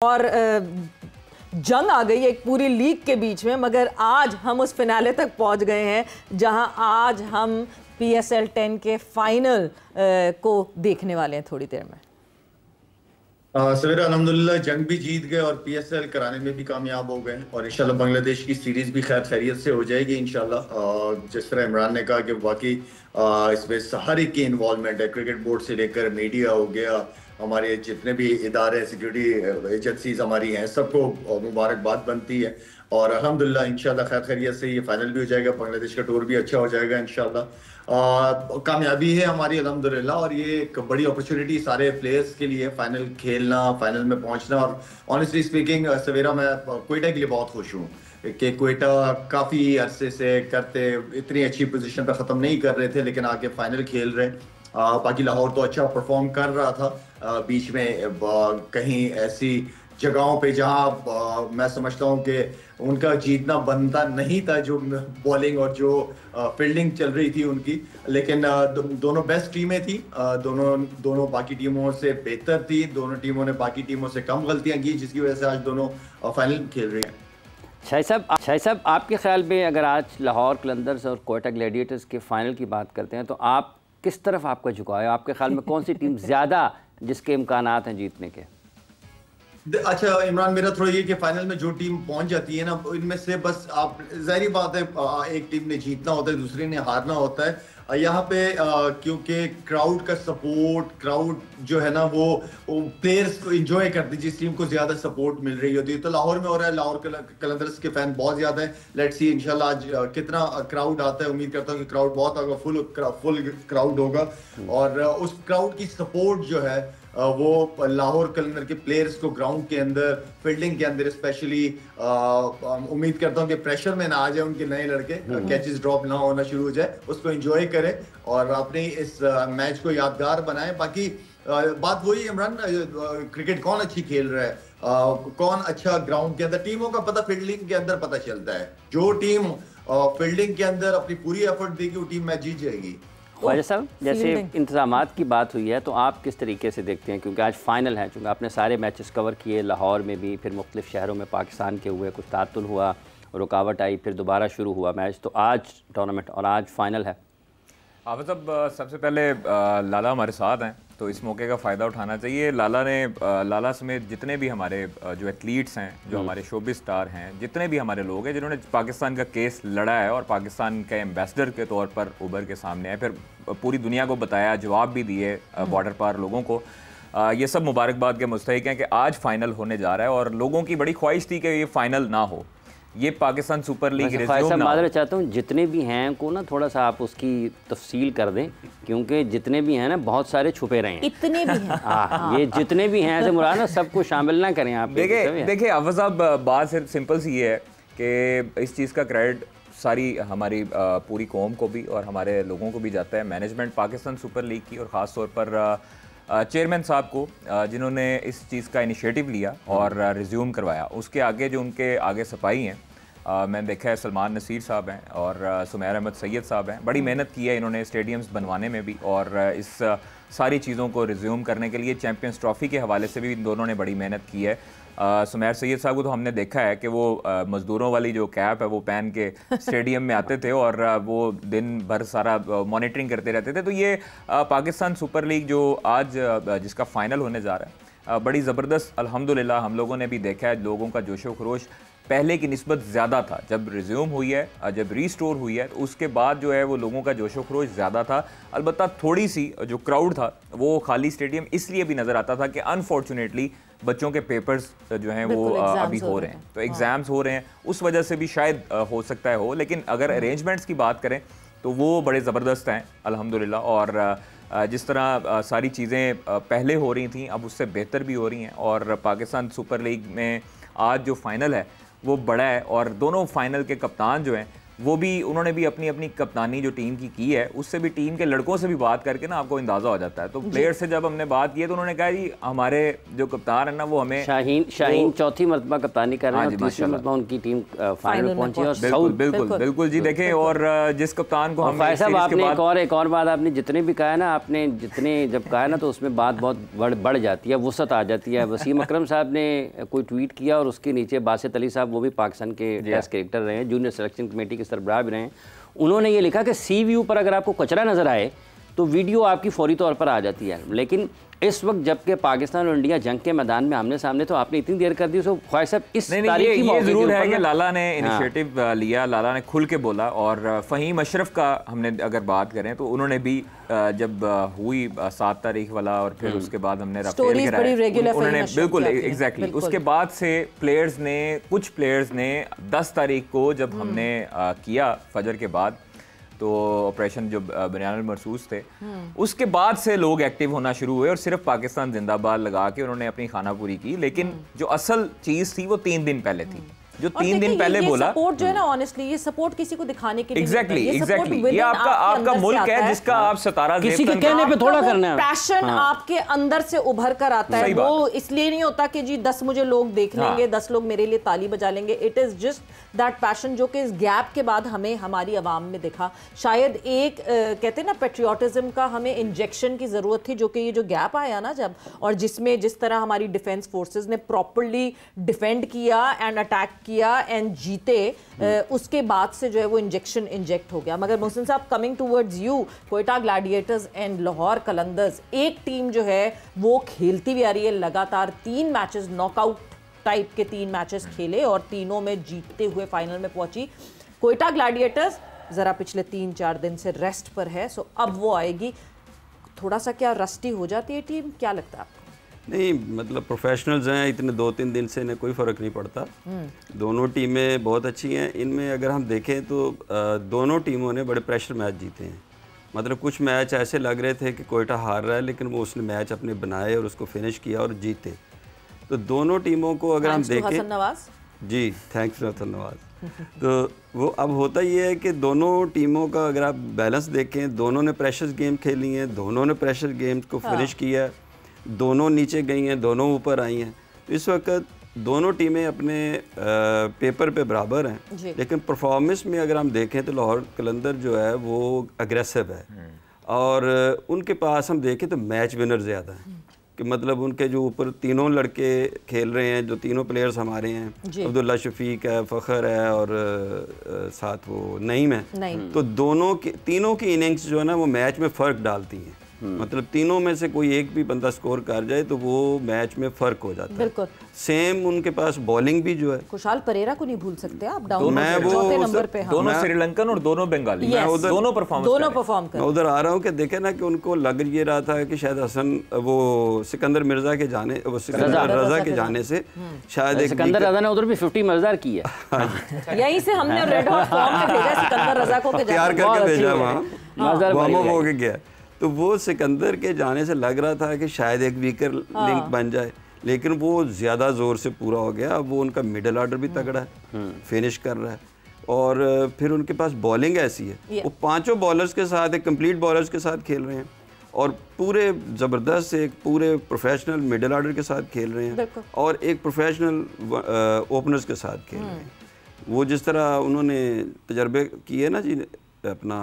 और जंग आ गई एक पूरी लीग के बीच में, मगर आज हम उस फिनाले तक पहुंच गए हैं जहां आज हम PSL 10 के फाइनल को देखने वाले हैं थोड़ी देर में। सवेरा अल्हम्दुलिल्लाह जंग भी जीत गए और PSL कराने में भी कामयाब हो गए और इंशाल्लाह बांग्लादेश की सीरीज भी खैर खैरियत से हो जाएगी इंशाल्लाह। जिस तरह इमरान ने कहा कि वाकई इसमें हर एक की इन्वॉल्वमेंट है, क्रिकेट बोर्ड से लेकर मीडिया हो गया, हमारे जितने भी इदारे सिक्योरिटी एजेंसीज हमारी हैं, सबको मुबारकबाद बनती है और अल्हम्दुलिल्लाह इंशाल्लाह खैर खैरियत से ये फाइनल भी हो जाएगा, बांग्लादेश का टूर भी अच्छा हो जाएगा इंशाल्लाह। कामयाबी है हमारी अल्हम्दुलिल्लाह और ये एक बड़ी अपॉर्चुनिटी सारे प्लेयर्स के लिए फाइनल खेलना, फाइनल में पहुंचना। और ऑनेस्टली स्पीकिंग सवेरा मैं क्वेटा के लिए बहुत खुश हूँ कि क्वेटा काफ़ी अरसे से करते इतनी अच्छी पोजीशन पर ख़त्म नहीं कर रहे थे, लेकिन आके फाइनल खेल रहे। बाकी लाहौर तो अच्छा परफॉर्म कर रहा था, बीच में कहीं ऐसी जगहों पे जहां मैं समझता हूं कि उनका जीतना बनता नहीं था, जो बॉलिंग और जो फील्डिंग चल रही थी उनकी, लेकिन दोनों बेस्ट टीमें थी, दोनों बाकी टीमों से बेहतर थी, दोनों टीमों ने बाकी टीमों से कम गलतियां की, जिसकी वजह से आज दोनों फाइनल खेल रही हैं। शाहिद साहब, आपके ख्याल में अगर आज लाहौर कलंदर्स और कोयटा ग्लैडिएटर्स के फाइनल की बात करते हैं तो आप किस तरफ आपका झुकाव है? आपके ख्याल में कौन सी टीम ज़्यादा जिसके इम्कानात हैं जीतने के? अच्छा इमरान, मेरा थोड़ा ये कि फाइनल में जो टीम पहुंच जाती है ना, इनमें से बस आप जाहिर बात है एक टीम ने जीतना होता है, दूसरी ने हारना होता है। यहाँ पे क्योंकि क्राउड का सपोर्ट, क्राउड जो है ना वो प्लेयर्स को एंजॉय करती है, जिस टीम को ज्यादा सपोर्ट मिल रही होती है। तो लाहौर में हो रहा है, लाहौर कलंदर्स के फैन बहुत ज्यादा है। लेट्स सी इंशाल्लाह आज कितना क्राउड आता है, उम्मीद करता हूँ कि क्राउड बहुत होगा, फुल क्राउड होगा और उस क्राउड की सपोर्ट जो है वो लाहौर कलंदर के प्लेयर्स को ग्राउंड के अंदर, फील्डिंग के अंदर स्पेशली उम्मीद करता हूँ कि प्रेशर में ना आ जाए उनके नए लड़के, कैचेस ड्रॉप ना होना शुरू हो जाए, उसको एंजॉय करें और अपने इस मैच को यादगार बनाएं। बाकी बात वही इमरान, क्रिकेट कौन अच्छी खेल रहा है, कौन अच्छा ग्राउंड के अंदर, टीमों का पता फील्डिंग के अंदर पता चलता है। जो टीम फील्डिंग के अंदर अपनी पूरी एफर्ट देगी वो टीम मैच जीत जाएगी। ख्वाजा साहब, जैसे इंतजामात की बात हुई है तो आप किस तरीके से देखते हैं, क्योंकि आज फाइनल है, चूँकि आपने सारे मैचेस कवर किए, लाहौर में भी, फिर मुख्तलिफ शहरों में पाकिस्तान के हुए, कुछ तातुल हुआ, रुकावट आई, फिर दोबारा शुरू हुआ मैच, तो आज टूर्नामेंट और आज फाइनल है। आप सब सबसे पहले लाला हमारे साथ हैं तो इस मौके का फ़ायदा उठाना चाहिए। लाला समेत जितने भी हमारे जो एथलीट्स हैं, जो हमारे शोबिस स्टार हैं, जितने भी हमारे लोग हैं जिन्होंने पाकिस्तान का केस लड़ा है और पाकिस्तान के एम्बेसडर के तौर पर उभर के सामने आए, फिर पूरी दुनिया को बताया, जवाब भी दिए बॉर्डर पार लोगों को, ये सब मुबारकबाद के मुस्तहिक हैं कि आज फाइनल होने जा रहा है। और लोगों की बड़ी ख्वाहिश थी कि ये फाइनल ना हो, ये पाकिस्तान सुपर लीग मादर चाहता हूँ जितने भी हैं को ना थोड़ा सा आप उसकी तफसील कर दें, क्योंकि जितने भी हैं ना बहुत सारे छुपे रहे हैं, इतने भी हैं। हाँ, ये जितने भी हैं ऐसे मुराद ना सबको शामिल ना करें आप। देखिए अव्वल साहब, बात सिर्फ सिंपल सी ये है कि इस चीज़ का क्रेडिट सारी हमारी पूरी कौम को भी और हमारे लोगों को भी जाता है, मैनेजमेंट पाकिस्तान सुपर लीग की और ख़ास तौर पर चेयरमैन साहब को, जिन्होंने इस चीज़ का इनिशिएटिव लिया और रिज्यूम करवाया। उसके आगे जो उनके आगे सफाई हैं, मैंने देखा है सलमान नसीर साहब हैं और सुमैर अहमद सैयद साहब हैं, बड़ी मेहनत की है इन्होंने स्टेडियम्स बनवाने में भी और इस सारी चीज़ों को रिज्यूम करने के लिए चैम्पियंस ट्रॉफ़ी के हवाले से भी इन दोनों ने बड़ी मेहनत की है। सुमैर सैयद साहब को तो हमने देखा है कि वो मज़दूरों वाली जो कैप है वो पहन के स्टेडियम में आते थे और वो दिन भर सारा मॉनिटरिंग करते रहते थे। तो ये पाकिस्तान सुपर लीग जो आज जिसका फ़ाइनल होने जा रहा है, बड़ी ज़बरदस्त अल्हम्दुलिल्लाह हम लोगों ने भी देखा है, लोगों का जोशो खरोश पहले की निस्बत ज़्यादा था। जब रिज्यूम हुई है, जब रीस्टोर हुई है, तो उसके बाद जो है वो लोगों का जोशो खरोश ज़्यादा था। अलबत्ता थोड़ी सी जो क्राउड था वो खाली स्टेडियम इसलिए भी नज़र आता था कि अनफॉर्चुनेटली बच्चों के पेपर्स जो हैं वो अभी हो रहे हैं, तो एग्ज़ाम्स हो रहे हैं, उस वजह से भी शायद हो सकता है हो। लेकिन अगर अरेंजमेंट्स की बात करें तो वो बड़े ज़बरदस्त हैं अल्हम्दुलिल्लाह। और जिस तरह सारी चीज़ें पहले हो रही थी अब उससे बेहतर भी हो रही हैं। और पाकिस्तान सुपर लीग में आज जो फ़ाइनल है वो बड़ा है और दोनों फाइनल के कप्तान जो हैं वो भी उन्होंने भी अपनी अपनी कप्तानी जो टीम की है, उससे भी टीम के लड़कों से भी बात करके ना आपको अंदाजा हो जाता है। तो प्लेयर से जब हमने बात की है तो उन्होंने कहा जी हमारे जो कप्तान है ना वो हमें शाहीन चौथी मरतबा कप्तानी कर रहे हैं, तीसरी मरतबा उनकी टीम फाइनल पहुंची है। बिल्कुल बिल्कुल बिल्कुल जी। देखें और जिस कप्तान को हम आपने एक और बात आपने जितने भी कहा है ना, आपने जितने जब कहा है ना तो उसमें बात बहुत बढ़ जाती है, वसअत आ जाती है। वसीम अकरम साहब ने कोई ट्वीट किया और उसके नीचे बासित अली साहब, वो भी पाकिस्तान के टेस्ट क्रिकेटर रहे हैं, जूनियर सिलेक्शन कमेटी के सरबराह भी रहे हैं, उन्होंने ये लिखा कि सी व्यू पर अगर आपको कचरा नज़र आए तो वीडियो आपकी फौरी तौर पर आ जाती है। लेकिन इस वक्त जबकि पाकिस्तान और इंडिया जंग के मैदान में आमने सामने, तो आपने इतनी देर कर दी उसको ख्वाहिश साहब इस तारीख ये जरूर है कि लाला ने इनिशिएटिव लिया, लाला ने खुल के बोला। और फ़हीम अशरफ का हमने अगर बात करें तो उन्होंने भी जब हुई 7 तारीख वाला और फिर उसके बाद हमने उन्होंने बिल्कुल एग्जैक्टली उसके बाद से कुछ प्लेयर्स ने 10 तारीख को जब हमने किया फजर के बाद, तो ऑपरेशन जो बनियान मरसूस थे, उसके बाद से लोग एक्टिव होना शुरू हुए और सिर्फ पाकिस्तान जिंदाबाद लगा के उन्होंने अपनी खाना पूरी की। लेकिन जो असल चीज़ थी वो 3 दिन पहले थी, जो 3 दिन पहले बोला। सपोर्ट जो है ना, ऑनेस्टली ये सपोर्ट किसी को दिखाने के लिए एग्जैक्टली ये आपका मुल्क है जिसका आप सितारा किसी के कहने पे थोड़ा करना है। पैशन आपके अंदर से उभर कर आता है, वो इसलिए नहीं होता कि जी 10 मुझे लोग देख लेंगे, 10 लोग मेरे लिए ताली बजा लेंगे। It is just that passion जो कि इस गैप के बाद हमें हमारी आवाम में दिखा। शायद एक कहते हैं ना पेट्रियोटिज्म का हमें इंजेक्शन की जरूरत थी, जो कि ये जो गैप आया ना जब, और जिसमें जिस तरह हमारी डिफेंस फोर्सेस ने प्रॉपर्ली डिफेंड किया एंड अटैक किया एंड जीते, उसके बाद से जो है वो इंजेक्ट हो गया। मगर मोहसिन साहब, coming towards you, Quetta Gladiators and Lahore Qalandars, एक टीम जो है वो खेलती भी आ रही है लगातार। 3 मैचेस नॉकआउट टाइप के 3 मैचेस खेले और तीनों में जीतते हुए फाइनल में पहुंची। क्वेटा ग्लैडिएटर्स जरा पिछले 3-4 दिन से रेस्ट पर है, सो अब वो आएगी। थोड़ा सा क्या रस्टी हो जाती है टीम, क्या लगता है आपको? नहीं, मतलब प्रोफेशनल्स हैं, इतने 2-3 दिन से इन्हें कोई फ़र्क नहीं पड़ता। दोनों टीमें बहुत अच्छी हैं। इनमें अगर हम देखें तो दोनों टीमों ने बड़े प्रेशर मैच जीते हैं। मतलब कुछ मैच ऐसे लग रहे थे कि कोयटा हार रहा है, लेकिन वो उसने मैच अपने बनाए और उसको फिनिश किया और जीते। तो दोनों टीमों को अगर हम देखें, हसन नवाज जी, थैंक्स हसन नवाज। तो वो अब होता ये है कि दोनों टीमों का अगर आप बैलेंस देखें, दोनों ने प्रेशर गेम खेली हैं, दोनों ने प्रेशर गेम्स को फिनिश किया है, दोनों नीचे गई हैं, दोनों ऊपर आई हैं। तो इस वक्त दोनों टीमें अपने पेपर पे बराबर हैं, लेकिन परफॉर्मेंस में अगर हम देखें तो लाहौर कलंदर जो है वो अग्रेसिव है और उनके पास हम देखें तो मैच विनर ज़्यादा हैं। कि मतलब उनके जो ऊपर तीनों लड़के खेल रहे हैं, जो तीनों प्लेयर्स हमारे हैं, अब्दुल्ला शफीक है, फ़खर है और साथ वो नईम है, तो तीनों की इनिंग्स जो है ना वो मैच में फ़र्क डालती हैं। मतलब तीनों में से कोई एक भी बंदा स्कोर कर जाए तो वो मैच में फ़र्क हो जाता है। बिल्कुल सेम उनके पास बॉलिंग भी जो है, खुशहाल परेरा को नहीं भूल सकते आप, चौथे नंबर पे। दोनों श्रीलंकन और दोनों बंगाली, दोनों परफॉर्म कर। मैं उधर आ रहा हूँ कि देखे ना कि उनको लग ये रहा था कि शायद हसन वो सिकंदर मिर्जा के जाने, वो सिकंदर रजा के जाने से शायद सिकंदर रजा ने उधर भी 50 मज़दार की है। यहीं से हमने रेड हॉट फॉर्म में भेजा सिकंदर रजा को, तैयार करके भेजा वहाँ, वार्म अप हो गया। तो वो सिकंदर के जाने से लग रहा था कि शायद एक वीकर लिंक बन जाए, लेकिन वो ज़्यादा ज़ोर से पूरा हो गया। अब वो उनका मिडल ऑर्डर भी तगड़ा है, फिनिश कर रहा है और फिर उनके पास बॉलिंग ऐसी है, वो 5 बॉलर्स के साथ, एक कंप्लीट बॉलर्स के साथ खेल रहे हैं और पूरे ज़बरदस्त एक पूरे प्रोफेशनल मिडल ऑर्डर के साथ खेल रहे हैं और एक प्रोफेशनल ओपनर्स के साथ खेल रहे हैं। वो जिस तरह उन्होंने तजर्बे किए ना जी अपना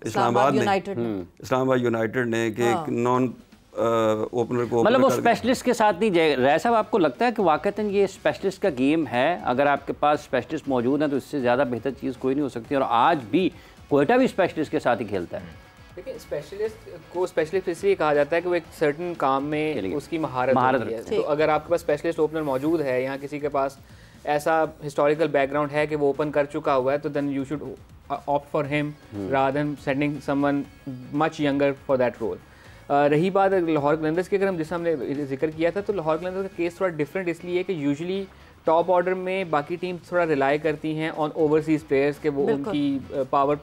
इस्लामाबाद यूनाइटेड ने कि नॉन ओपनर को, मतलब वो स्पेशलिस्ट के साथ नहीं जाएगा। राय साहब, आपको लगता है कि वाकईतन ये स्पेशलिस्ट का गेम है? अगर आपके पास स्पेशलिस्ट मौजूद है तो इससे ज़्यादा बेहतर चीज़ कोई नहीं हो सकती, और आज भी कोयटा भी स्पेशलिस्ट के साथ ही खेलता है। देखिए, स्पेशलिस्ट को स्पेशलिस्ट इसलिए कहा जाता है कि वो एक सर्टन काम में उसकी महारत है। तो अगर आपके पास स्पेशलिस्ट ओपनर मौजूद है, यहाँ किसी के पास ऐसा हिस्टोरिकल बैकग्राउंड है कि वो ओपन कर चुका हुआ है, तो then you should opt for him rather than sending someone much younger for that role. रही बात लाहौर कलंदर्स की, अगर हम जिससे हमने जिक्र किया था, तो लाहौर कलंदर्स का केस थोड़ा डिफरेंट इसलिए है कि यूजुअली टॉप ऑर्डर में बाकी टीम थोड़ा रिलाई करती हैं ऑन ओवरसीज प्लेयर्स के, वो उनकी पावर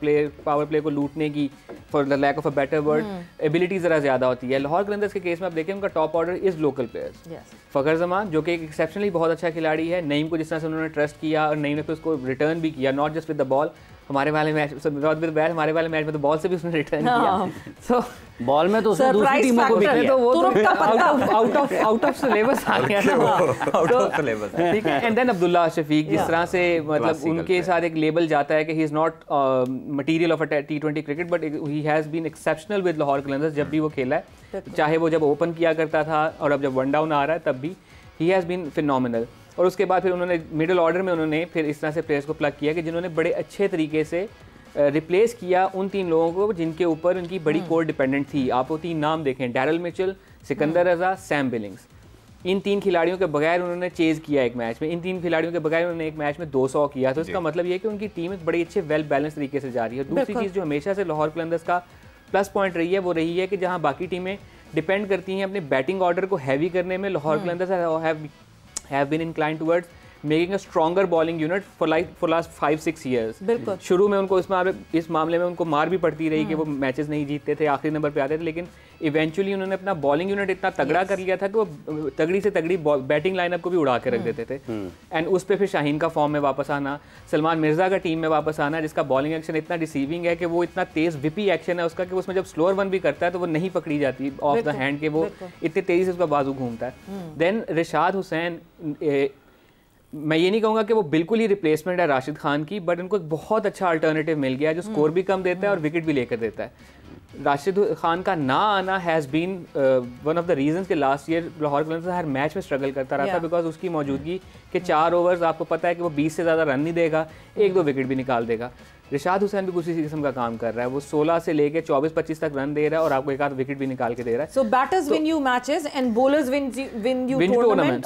प्ले को लूटने की, for the lack of a better word, ability ज़रा ज़्यादा होती है। लाहौर कलंदर्स के केस में आप देखें उनका top order is local players. Fakhar Zaman जो कि एक एक्सेप्शनली बहुत अच्छा खिलाड़ी है, नईम को जिस तरह से उन्होंने ट्रस्ट किया और नईम ने फिर उसको रिटर्न भी किया, not just with the ball हमारे वाले मैच हमारे वाले मैच में तो बॉल से भी उसने रिटर्न किया। सो बॉल में तो उसने दूसरी टीमों को भी किया, तो वो आउट ऑफ सिलेबस आ गया ना, आउट ऑफ सिलेबस, ठीक है। एंड देन अब्दुल्ला शफीक, जिस तरह से मतलब उनके साथ एक लेबल जाता है कि he is not material of a T20 cricket but he has been exceptional with Lahore Qalandars जब भी वो खेला है, चाहे वो जब ओपन किया करता था और अब जब वन डाउन आ रहा है तब भी ही हैज़ बीन फिनोमिनल। और उसके बाद फिर उन्होंने मिडिल ऑर्डर में उन्होंने फिर इस तरह से प्लेयर्स को प्लग किया कि जिन्होंने बड़े अच्छे तरीके से रिप्लेस किया उन 3 लोगों को जिनके ऊपर उनकी बड़ी कोर डिपेंडेंट थी। आप वो 3 नाम देखें, डैरल मिचेल, सिकंदर रजा, सैम बिलिंग्स। इन 3 खिलाड़ियों के बगैर उन्होंने चेज़ किया एक मैच में, इन 3 खिलाड़ियों के बगैर उन्होंने एक मैच में 200 किया। तो इसका मतलब ये है कि उनकी टीम एक बड़ी अच्छे वेल बैलेंस तरीके से जा रही है। दूसरी चीज़ जो हमेशा से लाहौर कलंदर्स का प्लस पॉइंट रही है वो रही है कि जहाँ बाकी टीमें डिपेंड करती हैं अपने बैटिंग ऑर्डर को हैवी करने में, Lahore Qalandars have been inclined towards making a stronger bowling unit for last 5-6 years. शुरू में उनको इस मामले में उनको मार भी पड़ती रही कि वो मैचेस नहीं जीतते थे, आखिरी नंबर पे आते थे, लेकिन इवेंचुअली उन्होंने अपना बॉलिंग यूनिट इतना तगड़ा कर लिया था कि वो तगड़ी से तगड़ी बैटिंग लाइनअप को भी उड़ा के रख देते थे। एंड उस पर फिर शाहीन का फॉर्म में वापस आना, सलमान मिर्जा का टीम में वापस आना, जिसका बॉलिंग एक्शन इतना डिसीविंग है कि वो इतना तेज़ विपी एक्शन है उसका कि उसमें जब स्लोअर वन भी करता है तो वो नहीं पकड़ी जाती ऑफ द हैंड के, वो इतनी तेज़ी से उसका बाजू घूमता है। देन रिशाद हुसैन, मैं ये नहीं कहूँगा कि वो बिल्कुल ही रिप्लेसमेंट है राशिद खान की, बट उनको एक बहुत अच्छा अल्टरनेटिव मिल गया है जो स्कोर भी कम देता है और विकेट भी लेकर देता है। राशिद खान का ना आना has been one of the reasons कि लास्ट ईयर लाहौर कलंदर्स हर मैच में स्ट्रगल करता रहा था, बिकॉज उसकी मौजूदगी के 4 ओवर्स आपको पता है कि वो 20 से ज़्यादा रन नहीं देगा, 1-2 विकेट भी निकाल देगा। रिशाद हुसैन भी कुछ इसी किस्म का काम कर रहा है, वो 16 से लेके 24-25 तक रन दे रहा है और आपको 1 आध विकेट भी निकाल के दे रहा है। So batters win you matches and bowlers win you tournament,